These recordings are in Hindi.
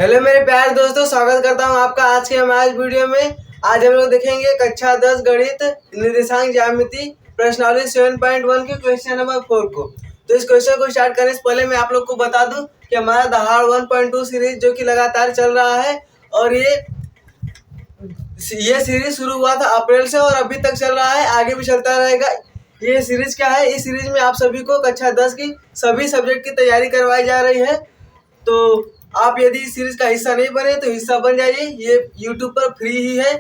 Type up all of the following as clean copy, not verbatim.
हेलो मेरे प्यारे दोस्तों, स्वागत करता हूं आपका आज के हमारे वीडियो में। आज हम लोग देखेंगे कक्षा 10 गणित निर्देशांक ज्यामिति प्रश्नावली 7.1 के क्वेश्चन नंबर 4 को। तो इस क्वेश्चन को स्टार्ट करने से पहले मैं आप लोग को बता दूं कि हमारा दहाड़ 1.2 सीरीज जो कि लगातार चल रहा है और ये सीरीज शुरू हुआ था अप्रैल से और अभी तक चल रहा है, आगे भी चलता रहेगा। ये सीरीज क्या है? इस सीरीज में आप सभी को कक्षा 10 की सभी सब्जेक्ट की तैयारी करवाई जा रही है। तो आप यदि इस सीरीज का हिस्सा नहीं बने तो हिस्सा बन जाइए, ये यूट्यूब पर फ्री ही है।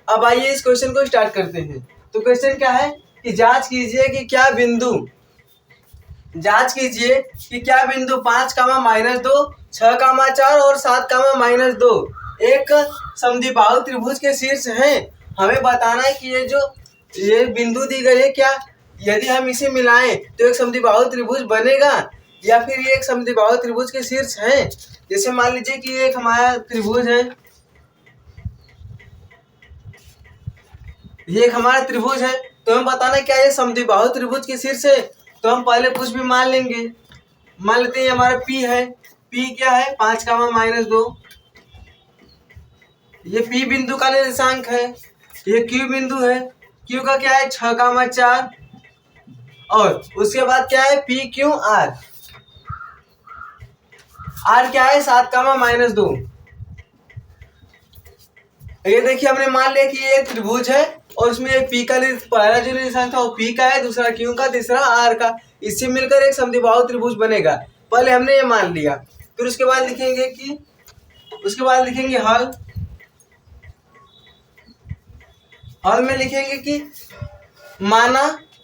अब आइए इस क्वेश्चन को स्टार्ट करते हैं। तो क्वेश्चन क्या है कि जांच कीजिए कि क्या बिंदु 5, -2, 6, 4 और 7, -2 एक समद्विबाहु त्रिभुज के शीर्ष हैं। हमें बताना है कि ये बिंदु दी गई है, क्या यदि हम इसे मिलाएं तो एक समद्विबाहु त्रिभुज बनेगा या फिर ये एक समद्विबाहु त्रिभुज के शीर्ष है। जैसे मान लीजिए कि ये एक हमारा त्रिभुज है, ये एक हमारा त्रिभुज है, तो हमें बताना क्या ये समद्विबाहु त्रिभुज के शीर्ष है। तो हम पहले कुछ भी मान लेंगे, मान लेते हैं हमारा P है। P क्या है? 5, -2। ये P बिंदु का निर्देशांक है। ये Q बिंदु है, Q का क्या है? 6, 4 और उसके बाद क्या है? PQR। R क्या है? 7, -2। ये देखिए हमने मान लिया कि ये त्रिभुज है और उसमें P का पहला जो निशान था वो P का है, दूसरा Q का, तीसरा R का। इससे मिलकर एक समद्विबाहु त्रिभुज बनेगा। पहले हमने ये मान लिया, फिर उसके बाद लिखेंगे हल में लिखेंगे कि माना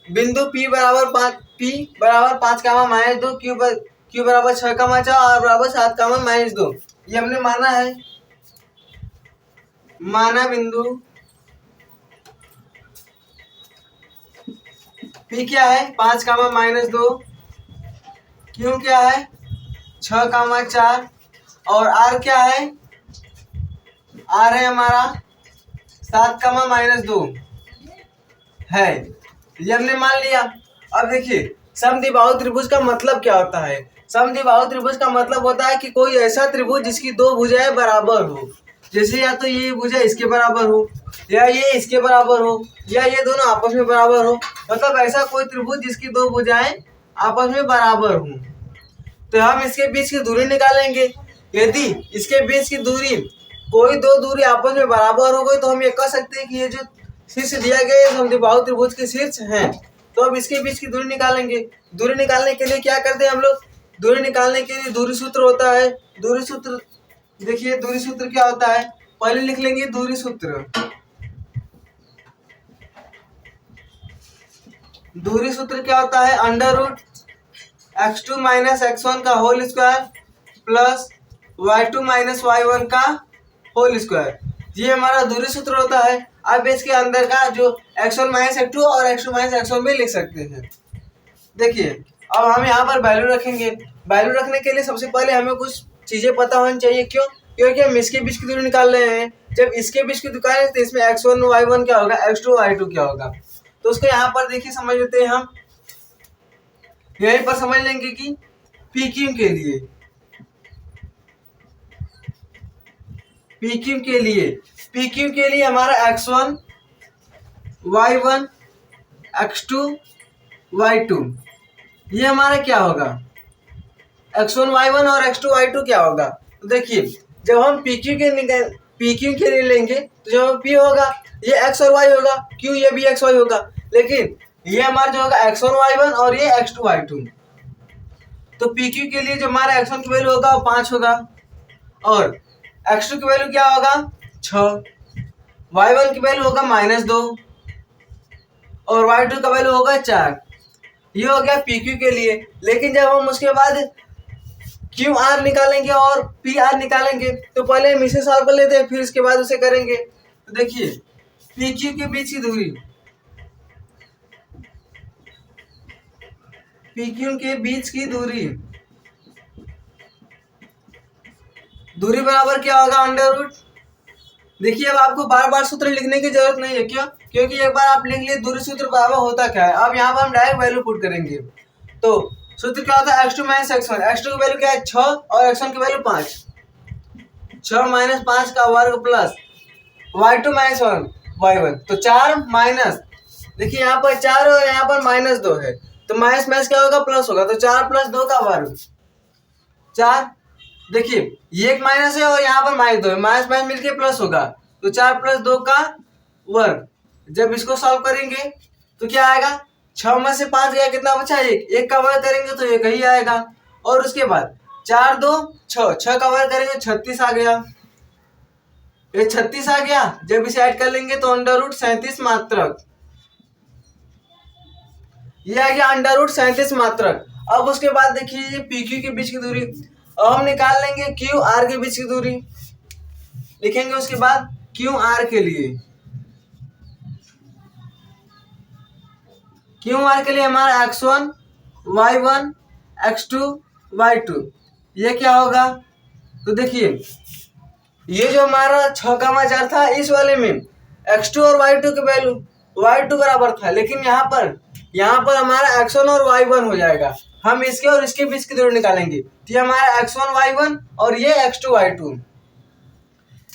बिंदु P बराबर 5, -2, Q बराबर 6, 4 और बराबर 7, -2। ये हमने माना है। माना बिंदु P क्या है? 5, -2, Q क्या है? 6, 4 और R क्या है? R है हमारा 7, -2 है। ये हमने मान लिया। अब देखिए समद्विबाहु त्रिभुज का मतलब क्या होता है? समद्विबाहु त्रिभुज का मतलब होता है कि कोई ऐसा त्रिभुज जिसकी दो भुजाएं बराबर हो। जैसे या तो ये भुजा इसके बराबर हो, या ये इसके बराबर हो, या ये दोनों आपस में बराबर हो। मतलब ऐसा कोई त्रिभुज जिसकी दो भुजाएं आपस में बराबर हो। तो हम इसके बीच की दूरी निकालेंगे। यदि इसके बीच की दूरी कोई दो दूरी आपस में बराबर हो गई तो हम ये कह सकते हैं कि ये जो शीर्ष दिया गया है समद्विबाहु त्रिभुज के शीर्ष हैं। तो अब इसके बीच की दूरी निकालेंगे। दूरी निकालने के लिए क्या करते हैं हम लोग? दूरी निकालने के लिए दूरी सूत्र होता है। दूरी सूत्र देखिए, दूरी सूत्र क्या होता है? पहले लिख लेंगे दूरी सूत्र। दूरी सूत्र क्या होता है? √x2 - x1 का whole square plus y2 - y1 का होल स्क्वायर। ये हमारा दूरी सूत्र होता है। अब इसके अंदर का जो x1 - x2 और x2 - x1 भी लिख सकते हैं। देखिए अब हम यहाँ पर वैल्यू रखेंगे। वैल्यू रखने के लिए सबसे पहले हमें कुछ चीजें पता होनी चाहिए। क्यों? क्योंकि हम इसके बीच की दूरी निकाल रहे हैं। जब इसके बीच की दूरी है तो इसमें x1 y1 क्या होगा, x2 y2 क्या होगा। तो उसको यहाँ पर देखिए समझ लेते हैं हम। यहीं पर समझ लेंगे कि PQ के लिए हमारा x1 y1 x2 y2 ये हमारा क्या होगा? x1 y1 और x2 y2 क्या होगा? तो देखिए जब हम PQ के लिए लेंगे तो जो P होगा ये x और y होगा, Q ये भी x y होगा। लेकिन ये हमारा जो होगा x1 y1 और ये x2 y2। तो PQ के लिए जो हमारा x1 की वैल्यू होगा वो 5 होगा और x2 की वैल्यू क्या होगा? 6। y1 की वैल्यू होगा -2 और y2 का वैल्यू होगा 4। ये हो गया PQ के लिए। लेकिन जब हम उसके बाद QR निकालेंगे और PR निकालेंगे तो पहले हम इसे सॉल्व कर लेते हैं, फिर इसके बाद उसे करेंगे। तो देखिए PQ के बीच की दूरी, PQ के बीच की दूरी बराबर क्या होगा? √ देखिए अब आपको बार बार सूत्र लिखने की जरूरत नहीं है। क्यों? क्योंकि एक बार आप लिख लिए दूरी सूत्र बराबर होता क्या है। अब यहाँ पर हम डायरेक्ट वैल्यू पुट करेंगे। तो सूत्र क्या होता है? x2 - x1। x2 की वैल्यू क्या है? 6 और x1 की वैल्यू 5। 6 माइनस 5 का वर्ग प्लस y2 माइनस 1 तो 4 माइनस, देखिए यहाँ पर 4 और यहाँ पर -2 है तो माइनस माइनस क्या होगा, प्लस होगा, तो 4 + 2 का वर्ग 4। देखिए ये एक माइनस है और यहाँ पर -2 है, माइनस माइनस मिलके प्लस होगा, तो 4 + 2 का वर्ग। जब इसको सॉल्व करेंगे तो क्या आएगा, 6 में से 5 गया, कितना बचा, 1 का वर्ग करेंगे तो 1 ही आएगा। और उसके बाद 4 2 6, 6 का वर्ग करेंगे 36 आ गया, ये 36 आ गया। जब इसे ऐड कर लेंगे तो √37 मात्रक, ये आ गया √37 मात्रक। अब उसके बाद देखिए PQ के बीच की दूरी, अब हम निकाल लेंगे QR के बीच की दूरी, लिखेंगे उसके बाद QR के लिए, QR के लिए हमारा x1 y1 x2 y2, ये क्या होगा, तो देखिए ये जो हमारा 6,4 था, इस वाले में x2 और y2 की वैल्यू y2 बराबर था, लेकिन यहाँ पर हमारा x1 और y1 हो जाएगा। हम इसके और इसके बीच की दूरी निकालेंगे, तो ये हमारा x1 y1 और ये x2 y2।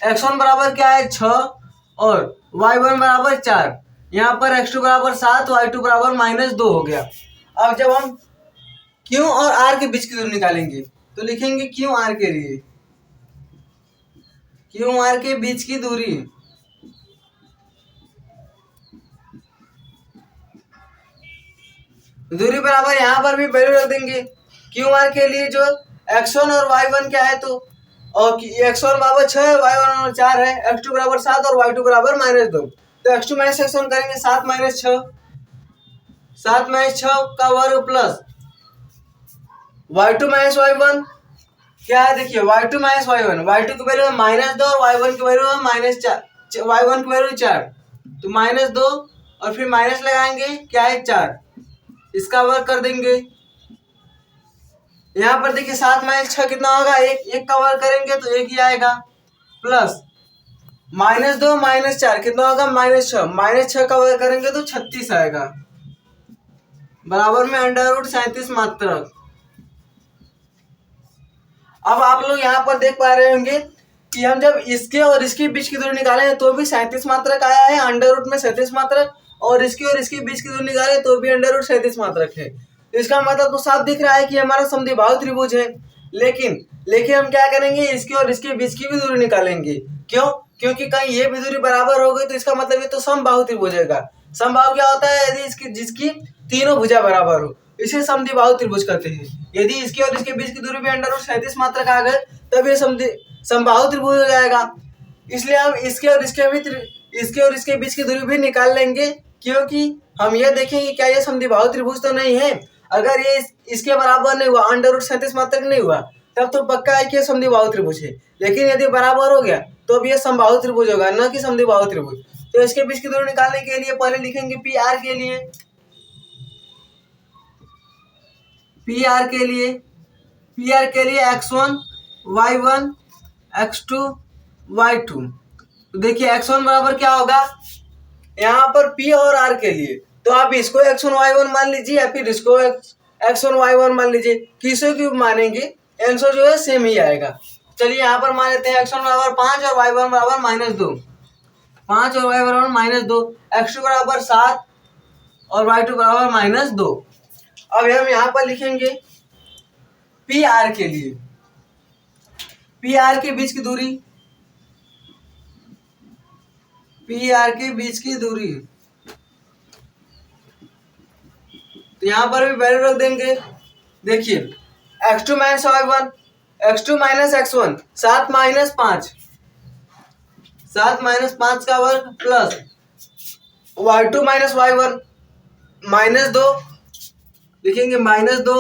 x1 बराबर क्या है, 6 और y1 बराबर 4, यहाँ पर x2 बराबर 7, y2 बराबर -2 हो गया। अब जब हम Q और R के बीच की दूरी निकालेंगे तो लिखेंगे QR के लिए, QR के बीच की दूरी, दूरी बराबर यहाँ पर भी वैल्यू रख देंगे। QR के लिए जो x1 और y1 क्या है, तो और x1 बराबर 6 है, y1 बराबर 4 है, x2 बराबर 7 और y2 बराबर -2, तो x2 माइनस x1 करेंगे 7 - 6, 7 - 6 का वर्ग प्लस y2 माइनस y1 क्या है, देखिए y2 माइनस y1, y2 की वैल्यू है -2 और y1 की वैल्यू है -4, y1 की वैल्यू 4, तो -2 और फिर माइनस लगाएंगे, क्या है 4, इसका वर्ग कर देंगे। यहाँ पर देखिए 7 - 6 कितना होगा, 1 का वर्ग करेंगे तो 1 ही आएगा, प्लस -2 - 4 कितना होगा, -6, -6 का वर्ग करेंगे तो 36 आएगा, बराबर में √37 मात्रक। अब आप लोग यहाँ पर देख पा रहे होंगे कि हम जब इसके और इसके बीच की दूरी निकाले तो भी 37 मात्रक आया है, अंडर में 37 मात्रक, और इसके बीच की दूरी निकाले तो भी √37 मात्रक है। तो इसका मतलब तो साफ दिख रहा है कि हमारा समद्विबाहु त्रिभुज है। लेकिन हम क्या करेंगे, इसके और इसके बीच की भी दूरी निकालेंगे। क्यों? क्योंकि कहीं ये भी दूरी बराबर हो गई तो इसका मतलब ये तो समबाहु त्रिभुज है। समबाहु क्या होता है, यदि जिसकी तीनों भुजा बराबर हो, इसे समद्विबाहु त्रिभुज कहते हैं। यदि इसके और इसके बीच की दूरी भी √37 मात्रक आ गए तब ये समबाहु त्रिभुज हो जाएगा। इसलिए हम इसके और इसके बीच की दूरी भी निकाल लेंगे, क्योंकि हम ये देखेंगे क्या ये समद्विबाहु त्रिभुज तो नहीं है। अगर ये इसके बराबर नहीं हुआ, √37 मात्रक नहीं हुआ, तब तो पक्का है कि ये समद्विबाहु त्रिभुज है। लेकिन यदि बराबर हो गया तो अब ये समबाहु त्रिभुज होगा, न कि समद्विबाहु त्रिभुज। तो इसके बीच की दूरी निकालने के लिए पहले लिखेंगे PR के लिए, x1 y1 x2 y2। तो देखिए x1 बराबर क्या होगा, यहाँ पर P और R के लिए तो आप इसको x1 y1 मान लीजिए या फिर इसको x1 y1 मान लीजिए, किसी की मानेंगे आंसर जो है सेम ही आएगा। चलिए यहाँ पर मान लेते हैं x1 बराबर 5 और y1 बराबर -2, 5 और y बराबर -2, x2 बराबर 7 और y2 बराबर -2। अब हम यहाँ पर लिखेंगे PR के लिए, PR के बीच की दूरी, PR के बीच की दूरी, तो यहाँ पर भी वैल्यू रख देंगे। देखिए x2 minus y1, x2 minus x1, 7 - 5, 7 - 5 का वर्ग प्लस y2 माइनस y1 -2, लिखेंगे -2,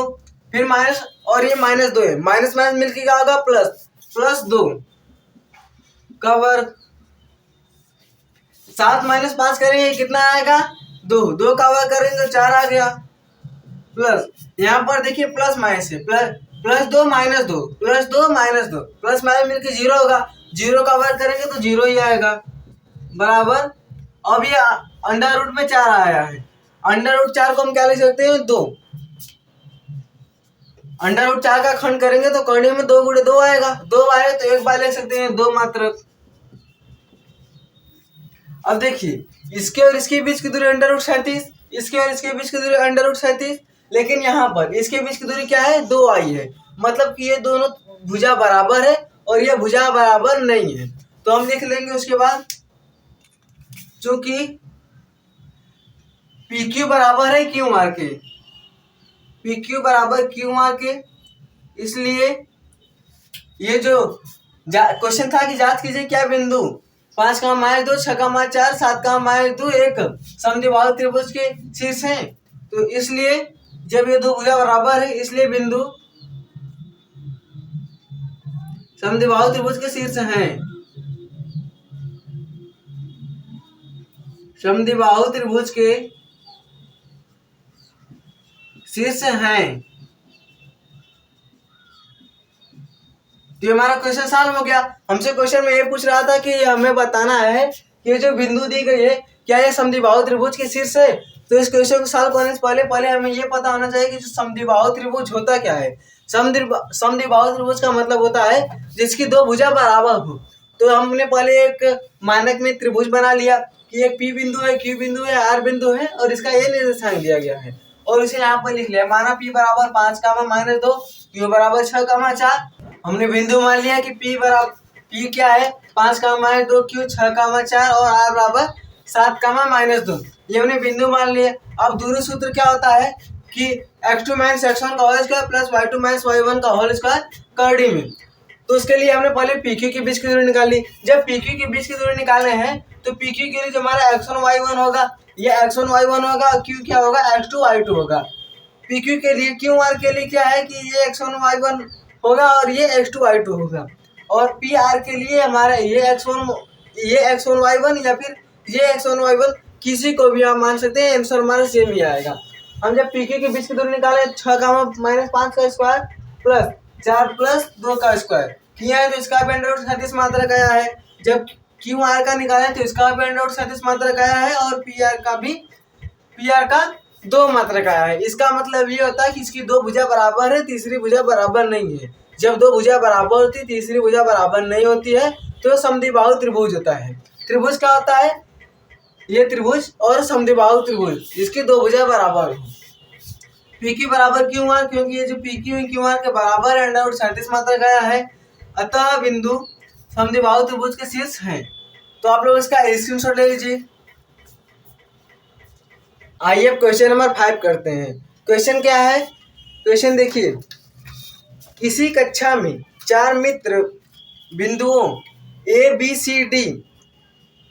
फिर माइनस और ये -2 है, माइनस माइनस मिलकर क्या होगा, प्लस 2 का वर्ग, 7 - 5 करेंगे कितना आएगा, 2 का वर्ग करेंगे तो 4 आ गया, प्लस यहाँ पर देखिए प्लस माइनस है, +2 - 2, +2 - 2, प्लस माइनस मिलकर 0 होगा, 0 का वर्ग करेंगे तो 0 ही आएगा, बराबर। अब ये अंडर में 4 आया है, अंडर रूट 4 को हम क्या लिख सकते हैं, 2। अंडर रूट 4 का खंड करेंगे तो कर्ण में 2 गुणे 2 आएगा, 2 आएगा तो एक बार ले सकते हैं 2 मात्रक। अब देखिए इसके और इसके बीच की दूरी अंडर रूट 37, इसके और इसके बीच की दूरी अंडर रूट 37, लेकिन यहाँ पर इसके बीच की दूरी क्या है 2 आई है, मतलब कि ये दोनों भुजा बराबर है और ये भुजा बराबर नहीं है। तो हम लिख लेंगे उसके बाद, चूंकि पी क्यू बराबर है क्यू आर के, पी क्यू बराबर क्यू आर के, इसलिए ये जो क्वेश्चन था कि जांच कीजिए क्या बिंदु 5 का माइनस 2, 6 का माइनस 4, 7 का माइनस 2 एक समद्विबाहु त्रिभुज के शीर्ष हैं। तो इसलिए जब ये दो भुजा बराबर है इसलिए बिंदु समद्विबाहु त्रिभुज के शीर्ष हैं, समद्विबाहु त्रिभुज के शीर्ष हैं। तो हमारा क्वेश्चन सॉल्व हो गया। हमसे क्वेश्चन में ये पूछ रहा था कि हमें बताना है कि ये जो बिंदु दी गई है क्या ये समद्विबाहु त्रिभुज के शीर्ष है। तो इस क्वेश्चन को सॉल्व करने से पहले हमें ये पता होना चाहिए कि जो समद्विबाहु त्रिभुज होता क्या है। समद्विबाहु त्रिभुज का मतलब होता है जिसकी दो भुजा बराबर हो। तो हमने पहले एक मानक में त्रिभुज बना लिया कि एक पी बिंदु है, क्यू बिंदु है, आर बिंदु है और इसका ये निर्देशांक दिया गया है और इसे यहाँ पर लिख लिया। माना पी बराबर 5 का माइनस 2, क्यू बराबर 6 का 4। हमने बिंदु मान लिया कि पी बराबर पी क्या है 5 का माइनस 2, क्यू 6 का 4 और आर बराबर 7 का माइनस 2। ये हमने बिंदु मान लिए। अब दूरी सूत्र क्या होता है कि x2 माइनस x1 का whole square plus y2 minus y1 का होल स्क्वायर कर डी में। तो उसके लिए हमने पहले PQ के बीच की दूरी निकाली। जब PQ के बीच की दूरी निकाले हैं तो PQ के लिए जो हमारा x1 y1 होगा ये x1 y1 होगा, Q क्या होगा x2 y2 होगा। PQ के लिए QR के लिए क्या है कि ये x1 y1 होगा और ये x2 y2 होगा और PR के लिए हमारा ये x1 y1 या फिर ये x1 y1 किसी को भी आप मान सकते हैं, आंसर हमारा सेम ही आएगा। हम जब PQ के बीच की दूरी निकाले 6 का माइनस 5 का स्क्वायर प्लस 4 प्लस 2 का स्क्वायर किया है तो इसका भी अंडर रूट 37 मात्रक आया है। जब QR का निकाले तो इसका भी अंडर रूट 37 मात्रक आया है और PR का 2 मात्रक आया है। इसका मतलब ये होता है कि इसकी दो भुजा बराबर है, तीसरी भुजा बराबर नहीं है। जब दो भुजा बराबर होती तीसरी भुजा बराबर नहीं होती है तो समद्विबाहु त्रिभुज होता है। त्रिभुज क्या होता है, ये त्रिभुज और समद्विबाहु त्रिभुज इसकी दो भुजा बराबर हो। PQ बराबर क्यू आर, क्योंकि ये जो PQ है क्यू आर के बराबर है, अंडर रूट 37 मात्रक आया है, अतः बिंदु समद्विबाहु त्रिभुज के शीर्ष हैं। तो आप लोग इसका स्क्रीनशॉट ले लीजिए। आइए अब क्वेश्चन नंबर 5 करते हैं। क्वेश्चन क्या है, क्वेश्चन देखिए, किसी कक्षा में 4 मित्र बिंदुओं A B C D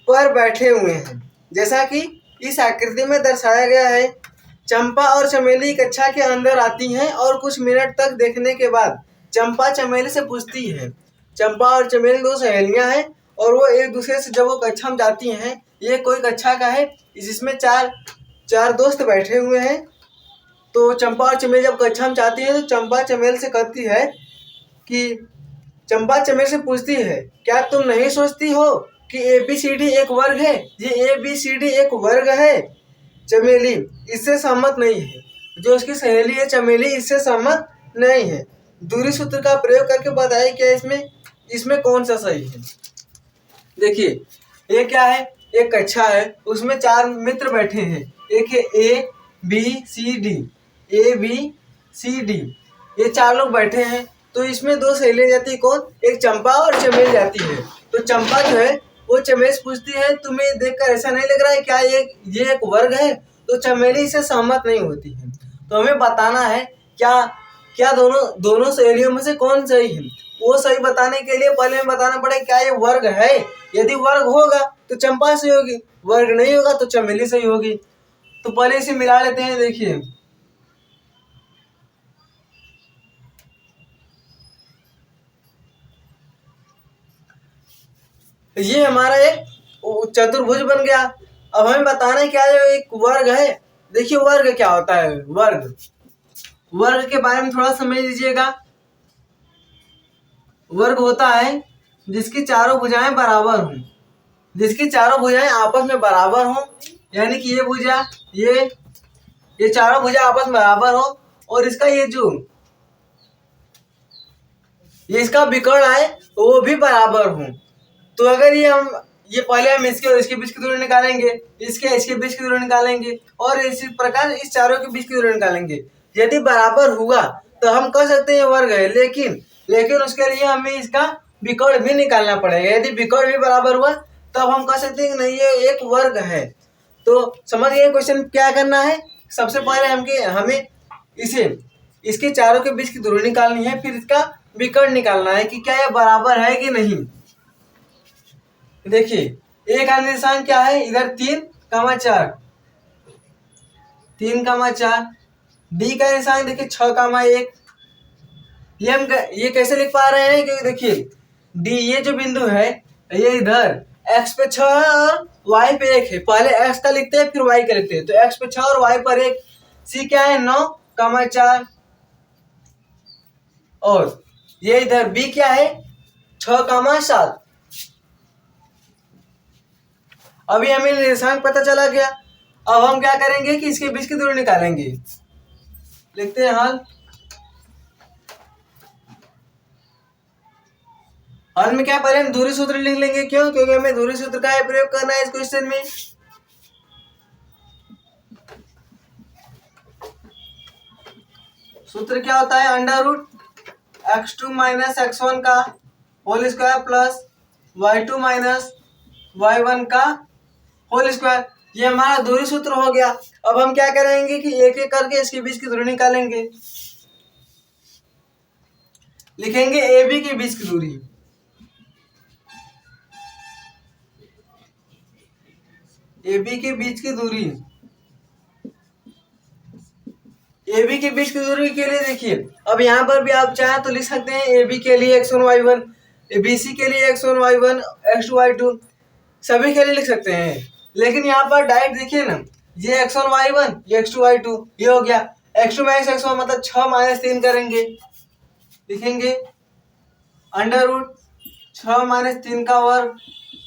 पर बैठे हुए हैं जैसा कि इस आकृति में दर्शाया गया है। चंपा और चमेली कक्षा के अंदर आती हैं और कुछ मिनट तक देखने के बाद चंपा चमेली से पूछती है। चंपा और चमेली दो सहेलियां हैं और वो एक दूसरे से जब वो कक्षा में जाती हैं, ये कोई कक्षा का है जिसमें चार दोस्त बैठे हुए हैं। तो चंपा और चमेली जब कक्षा में जाती है तो चंपा चमेली से कहती है कि चंपा चमेली से पूछती है, क्या तुम नहीं सोचती हो कि ABCD एक वर्ग है? ये ABCD एक वर्ग है। चमेली इससे सहमत नहीं है। जो उसकी सहेली है चमेली इससे सहमत नहीं है। दूरी सूत्र का प्रयोग करके बताइए क्या इसमें कौन सा सही है। देखिए ये क्या है, एक कक्षा है उसमें 4 मित्र बैठे हैं। एक है ABCD, ये 4 लोग बैठे हैं। तो इसमें दो सहेलियां जाती है, कौन, एक चंपा और चमेली जाती है। तो चंपा जो है वो चमेली से पूछती है, तुम्हें देखकर ऐसा नहीं लग रहा है क्या ये एक वर्ग है? तो चमेली इससे सहमत नहीं होती है। तो हमें बताना है क्या दोनों सहेलियों में से कौन सही है। वो सही बताने के लिए पहले हमें बताना पड़ेगा क्या ये वर्ग है। यदि वर्ग होगा तो चंपा सही होगी, वर्ग नहीं होगा तो चमेली सही होगी। तो पहले इसे मिला लेते हैं। देखिए ये हमारा एक चतुर्भुज बन गया। अब हमें बताना है क्या ये एक वर्ग है। देखिए वर्ग क्या होता है, वर्ग के बारे में थोड़ा समझ लीजिएगा। वर्ग होता है जिसकी चारों भुजाएं बराबर हों, जिसकी चारों भुजाएं आपस में बराबर हों, यानी कि ये भुजा ये चारों भुजा आपस में बराबर हो और इसका ये जो ये इसका विकर्ण आए वो भी बराबर हो। तो अगर ये पहले हम इसके और इसके बीच की दूरी निकालेंगे, इसके बीच की दूरी निकालेंगे और इसी प्रकार इस चारों के बीच की दूरी निकालेंगे। यदि बराबर हुआ तो हम कह सकते हैं ये वर्ग है, लेकिन उसके लिए हमें इसका विकर्ण भी निकालना पड़ेगा। यदि विकर्ण भी बराबर हुआ तब हम कह सकते हैं कि नहीं ये एक वर्ग है। तो समझ गए क्वेश्चन क्या करना है। सबसे पहले हमें इसके चारों के बीच की दूरी निकालनी है, फिर इसका विकर्ण निकालना है कि क्या ये बराबर है कि नहीं। देखिए एक का निशान क्या है, इधर 3,4, 3,4। डी का निशान देखिए 6,1। ये कैसे लिख पा रहे हैं, क्योंकि देखिए डी ये जो बिंदु है ये इधर एक्स पे 6 है और वाई पे 1 है। पहले एक्स का लिखते हैं फिर वाई का लिखते हैं, तो एक्स पे 6 और वाई पर 1। सी क्या है 9,4 और ये इधर बी क्या है 6,7। अभी हमें निर्देशांक पता चला गया। अब हम क्या करेंगे कि इसके बीच की दूरी निकालेंगे। लिखते हैं हल में क्या पहले हम दूरी सूत्र लिख लेंगे। क्यों? क्योंकि हमें दूरी सूत्र का प्रयोग करना है इस क्वेश्चन में। सूत्र क्या होता है, √x2 - x1 का whole square plus y2 - y1 का होल स्क्वायर। ये हमारा दूरी सूत्र हो गया। अब हम क्या करेंगे कि एक एक करके इसके बीच की दूरी निकालेंगे। लिखेंगे ए बी के बीच की दूरी। ए बी के बीच की दूरी, ए बी के बीच की दूरी के लिए देखिए अब यहाँ पर भी आप चाहें तो लिख सकते हैं ए बी के लिए x1 y1, बी सी के लिए x1 y1 x2 y2 सभी के लिए लिख सकते हैं। लेकिन यहाँ पर डायरेक्ट देखिए ना, ये x1 y1 ये x2 y2 ये हो गया। x2 - x1 मतलब 6 - 3 करेंगे। लिखेंगे √6 - 3 का वर्ग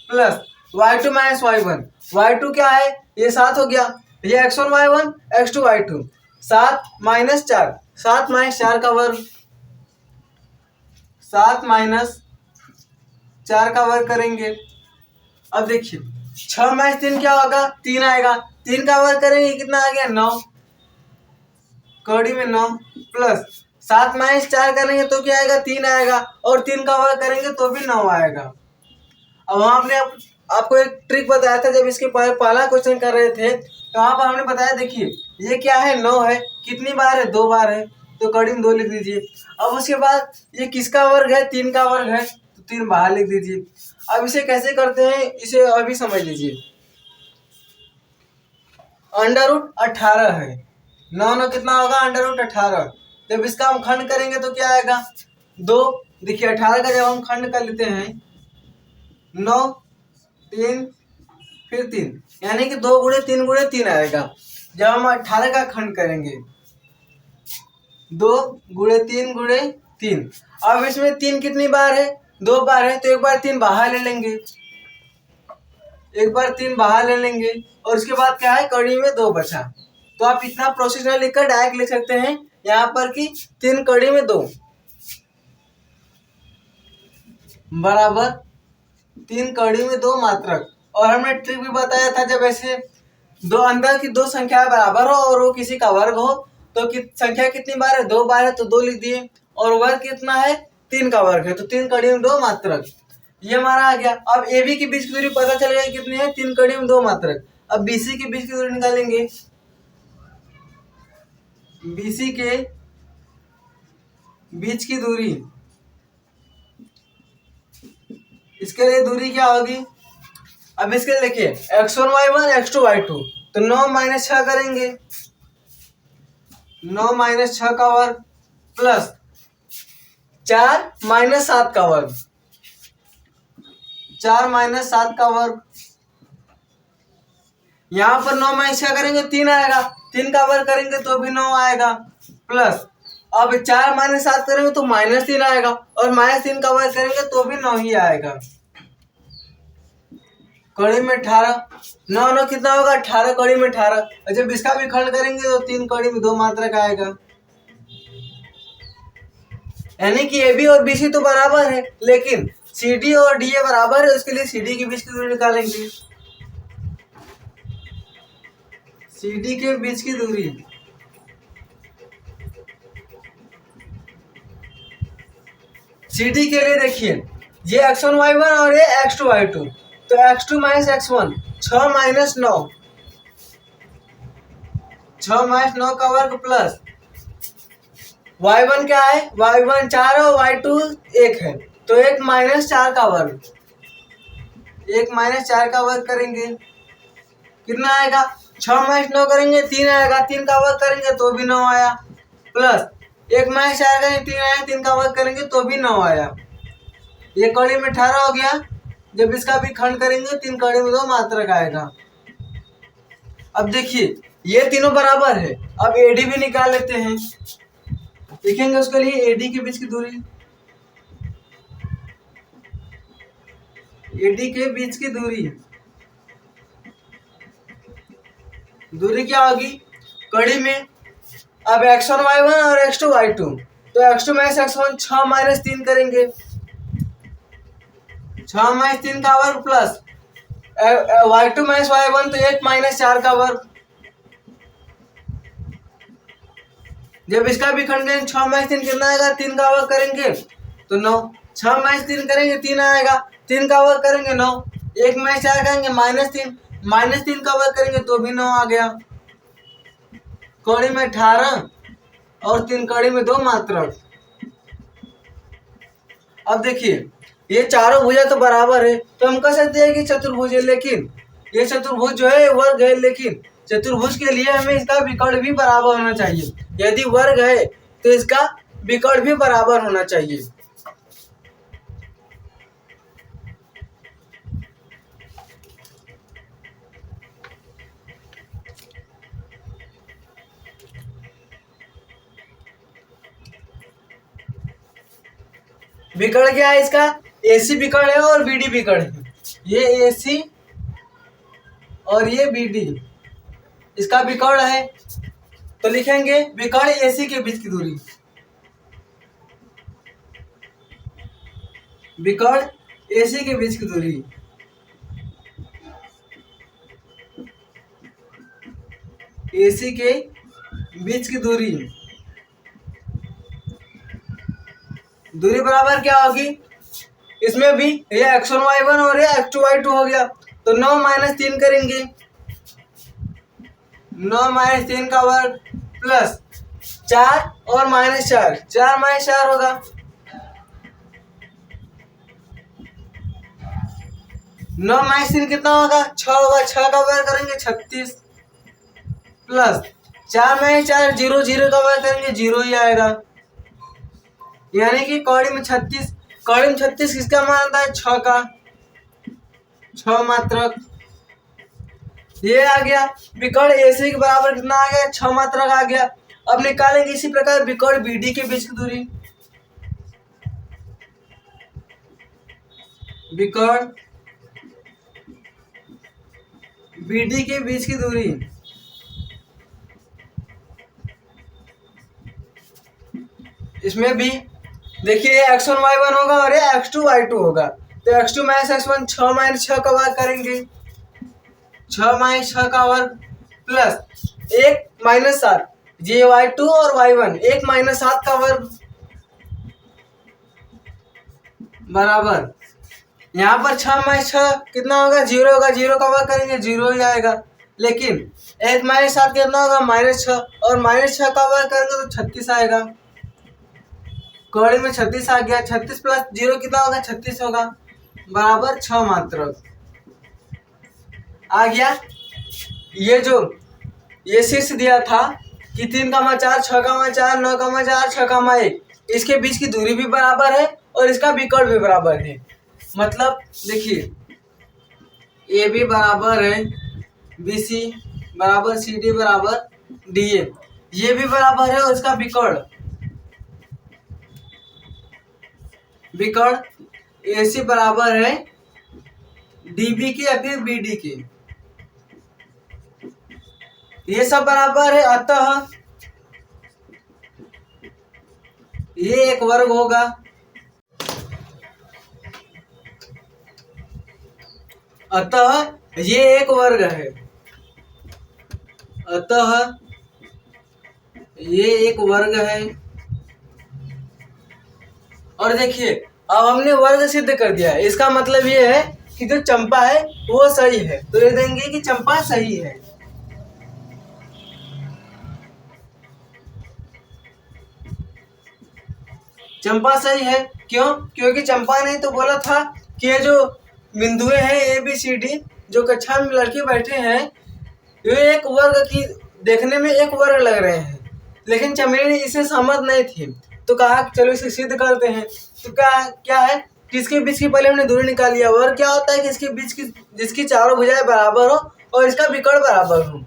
प्लस y2 - y1। y2 क्या है ये 7 हो गया। ये x1 y1 x2 y2 7 - 4, 7 - 4 का वर्ग, 7 - 4 का वर्ग करेंगे। अब देखिए 6 - 3 क्या होगा 3 आएगा। 3 का वर्ग करेंगे कितना आ गया 9, कौड़ी में 9 प्लस 7 - 4 करेंगे तो क्या आएगा 3 आएगा और 3 का वर्ग करेंगे तो भी 9 आएगा। अब वहां हमने आपको एक ट्रिक बताया था जब इसके पहला क्वेश्चन कर रहे थे, तो वहां पर हमने बताया देखिए ये क्या है 9 है, कितनी बार है 2 बार है, तो कड़ी में 2 लिख दीजिए। अब उसके बाद ये किसका वर्ग है 3 का वर्ग है, तो 3 बाहर लिख दीजिए। अब इसे कैसे करते हैं इसे अभी समझ लीजिए। √18 है, 9 कितना होगा √18। जब इसका हम खंड करेंगे तो क्या आएगा 2। देखिए 18 का जब हम खंड कर लेते हैं 9 3 फिर 3 यानी कि 2 × 3 × 3 आएगा। जब हम 18 का खंड करेंगे 2 × 3 × 3। अब इसमें 3 कितनी बार है 2 बार है, तो एक बार 3 बाहर ले लेंगे, एक बार 3 बाहर ले लेंगे और उसके बाद क्या है कड़ी में 2 बचा। तो आप इतना प्रोसेस न लिखकर डायरेक्ट लिख सकते हैं यहाँ पर कि 3 कड़ी में 2 बराबर 3 कड़ी में 2 मात्रक। और हमने ट्रिक भी बताया था जब ऐसे दो अंदर की 2 संख्या बराबर हो और वो किसी का वर्ग हो तो संख्या कितनी बार है 2 बार है तो 2 लिख दिए, और वर्ग कितना है 3 का वर्ग है तो 3 कड़ी में 2 मात्रक। ये हमारा आ गया। अब ए बी के बीच की दूरी पता चल गई कितनी है 3 कड़ी में 2 मात्रक। अब बी सी के बीच की दूरी निकालेंगे। बी सी के बीच की दूरी, इसके लिए दूरी क्या होगी, अब इसके लिए देखिए x1 y1 x2 y2 तो 9 - 6 करेंगे, 9 - 6 का वर्ग प्लस 4 - 7 का वर्ग, 4 - 7 का वर्ग। यहाँ पर 9 - 6 करेंगे 3 आएगा, 3 का वर्ग करेंगे तो भी 9 आएगा प्लस अब 4 - 7 करेंगे तो -3 आएगा और -3 का वर्ग करेंगे तो भी 9 ही आएगा। कड़ी में 18, 9 9 कितना होगा 18 कड़ी में 18। और जब इसका भी खंड करेंगे तो 3 कड़ी में 2 मात्रक आएगा। यानी कि ए बी और बी सी तो बराबर है, लेकिन सी डी और डी ए बराबर है, उसके लिए सी डी के बीच की दूरी निकालेंगे। सी डी के बीच की दूरी, सी डी के लिए देखिए ये x1 y1 और ये x2 y2, तो x2 minus x1 6 minus 9, 6 minus 9 का वर्ग प्लस y1 क्या है, y1 4 है और y2 1 है, तो 1 माइनस 4 का वर्ग, 1 माइनस 4 का वर्ग करेंगे कितना आएगा, 6 माइनस 9 करेंगे 3 आएगा, 3 का वर्ग करेंगे तो भी 9 आया, प्लस 1 माइनस 4 करेंगे 3 आया, 3 का वर्ग करेंगे तो भी 9 आया। ये कड़ी में 18 हो गया। जब इसका भी खंड करेंगे 3 कड़ी में 2 मात्रक आएगा। अब देखिए ये तीनों बराबर है, अब एडी भी निकाल लेते हैं। लिखेंगे उसके लिए एडी के बीच की दूरी, एडी के बीच की दूरी क्या होगी कड़ी में, अब x1 y1 और x2 y2, तो x2 माइनस x1 6 माइनस 3 करेंगे, 6 माइनस 3 का वर्ग प्लस y2 माइनस y1 तो 1 माइनस 4 का वर्ग। जब इसका भी खंड करेंगे 6 माइनस 3 कितना आएगा, 3 का वर्ग करेंगे तो 9, 6 माइनस 3 करेंगे 3 आएगा, 3 का वर्ग करेंगे 9, 1 माइनस 4 करेंगे माइनस 3 का वर्ग करेंगे तो भी 9 आ गया। कड़ी में 18 और 3 कड़ी में 2 मात्रक। अब देखिए ये चारों भुजा तो बराबर है, तो हम कह सकते हैं कि चतुर्भुज है, लेकिन ये चतुर्भुज जो है वर्ग है, लेकिन चतुर्भुज के लिए हमें इसका विकर्ण भी बराबर होना चाहिए। यदि वर्ग है तो इसका विकर्ण भी बराबर होना चाहिए। विकर्ण क्या है इसका, एसी विकर्ण है और बीडी विकर्ण है। ये एसी और ये बीडी इसका विकर्ण है, तो लिखेंगे विकर्ण एसी के बीच की दूरी, विकर्ण एसी के बीच की दूरी, एसी के बीच की दूरी बराबर क्या होगी, इसमें भी ये x1 y1 और ये x2 y2 हो गया, तो 9 माइनस 3 करेंगे, 9 माइनस 3 का वर्ग प्लस 4 और माइनस 4, 4 माइनस 4 होगा, 9 माइनस 3 कितना होगा 6 होगा, 6 का वर्ग करेंगे 36 प्लस 4 माइनस 4 0, 0 का वर्ग करेंगे 0 ही आएगा। यानी कि कौड़ी में 36 किसका मान आता है, 6 का, 6 मात्रक। ये आ गया विकर्ण एसी के बराबर कितना आ गया, 6 मात्रक आ गया। अब निकालेंगे इसी प्रकार विकर्ण बीडी के बीच की दूरी, विकर्ण बीडी के बीच की दूरी, इसमें भी देखिए x1 y1 होगा और ये x2 y2 होगा, तो x2 माइनस x1 6 माइनस 6 का वर्ग करेंगे, 6 माइनस 6 का वर्ग प्लस 1 माइनस 7, ये y2 और y1 1 माइनस 7 का वर्ग बराबर, यहाँ पर 6 माइनस 6 कितना होगा 0 होगा, 0 का वर्ग करेंगे 0 ही आएगा, लेकिन 1 माइनस 7 कितना होगा -6 और -6 का वर्ग करेंगे तो 36 आएगा। कौड़ी में 36 आ गया, 36 प्लस 0 कितना होगा 36 होगा, बराबर 6 मात्रक आ गया। ये जो ये शीर्ष दिया था कि 3,4 6,4 9,4 6,1, इसके बीच की दूरी भी बराबर है और इसका विकर्ण भी बराबर है। मतलब देखिए ए बी बराबर है बी सी बराबर सी डी बराबर डी ए, ये भी बराबर है और इसका विकर्ण ए सी बराबर है डी बी के या फिर बी डी के, ये सब बराबर है। अतः ये एक वर्ग होगा। अतः ये एक वर्ग है। अतः ये एक वर्ग है। और देखिए अब हमने वर्ग सिद्ध कर दिया है, इसका मतलब ये है कि जो चंपा है वो सही है, तो लिख देंगे कि चंपा सही है। चंपा सही है क्यों? क्योंकि चंपा ने तो बोला था कि ये जो बिंदुएं हैं ए बी सी डी, जो कक्षा में लड़के बैठे हैं, ये एक वर्ग की देखने में एक वर्ग लग रहे हैं, लेकिन चमेली इसे समझ नहीं थी, तो कहा चलो इसे सिद्ध करते हैं। तो क्या है कि इसके बीच की पहले हमने दूरी निकाल लिया। वर्ग क्या होता है कि इसके बीच की जिसकी चारों भुजाएं बराबर हो और इसका विकर्ण बराबर हो।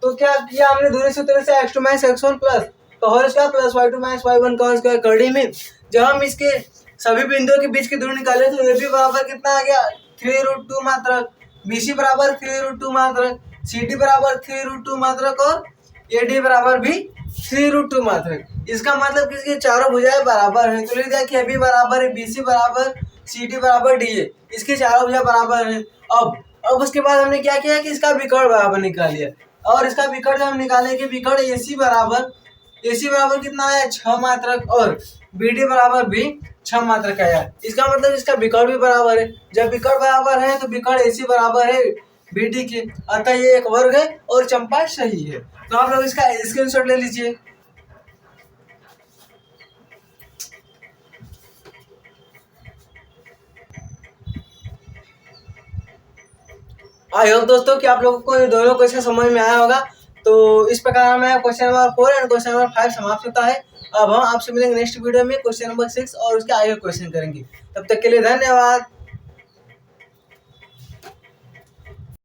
तो क्या किया हमने दूरी सूत्र से x2 - x1 प्लस का whole square plus y2 - y1 का होल स्क्वायर कड़ी में जब हम इसके सभी बिंदुओं के बीच की दूरी निकाले तो AB बराबर कितना आ गया 3√2 मात्रक, BC बराबर 3√2 मात्रक, CD बराबर 3√2 मात्रक और AD बराबर भी 3√2 मात्रक। इसका मतलब कि इसकी चारों भुजाएं बराबर हैं, तो लिख दिया कि AB बराबर है BC बराबर CD बराबर DA, इसकी चारों भुजाएं बराबर हैं। अब उसके बाद हमने क्या किया कि इसका विकर्ण बराबर निकाल लिया, और इसका विकर्ण जब हम निकाले कि विकर्ण AC बराबर कितना आया 6 मात्रक और BD बराबर भी 6 मात्रक आया। इसका मतलब इसका विकर्ण भी बराबर है। जब विकर्ण बराबर है तो विकर्ण AC बराबर है BD के, अतः ये एक वर्ग है और चंपा सही है। तो आप लोग इसका स्क्रीनशॉट ले लीजिए। आई होप दोस्तों कि आप लोगों को ये दोनों क्वेश्चन समझ में आया होगा। तो इस प्रकार हमें question number 4 and question number 5 समाप्त होता है। अब हम आपसे मिलेंगे नेक्स्ट वीडियो में क्वेश्चन नंबर 6 और उसके आगे क्वेश्चन करेंगे। तब तक के लिए धन्यवाद।